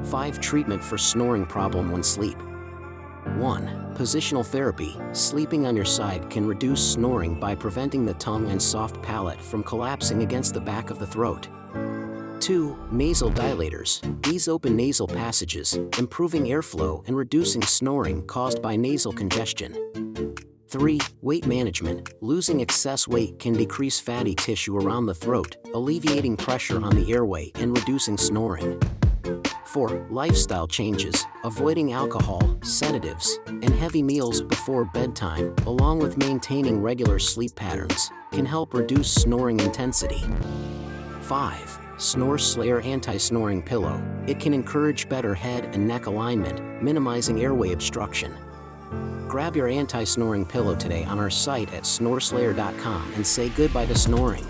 5. Treatment for snoring problem when sleep. 1. Positional therapy. Sleeping on your side can reduce snoring by preventing the tongue and soft palate from collapsing against the back of the throat. 2. Nasal dilators. These open nasal passages, improving airflow and reducing snoring caused by nasal congestion. 3. Weight management. Losing excess weight can decrease fatty tissue around the throat, alleviating pressure on the airway and reducing snoring. 4. Lifestyle changes. Avoiding alcohol, sedatives, and heavy meals before bedtime, along with maintaining regular sleep patterns, can help reduce snoring intensity. 5. SnoreSlayer Anti-Snoring Pillow. It can encourage better head and neck alignment, minimizing airway obstruction. Grab your anti-snoring pillow today on our site at SnoreSlayer.com and say goodbye to snoring.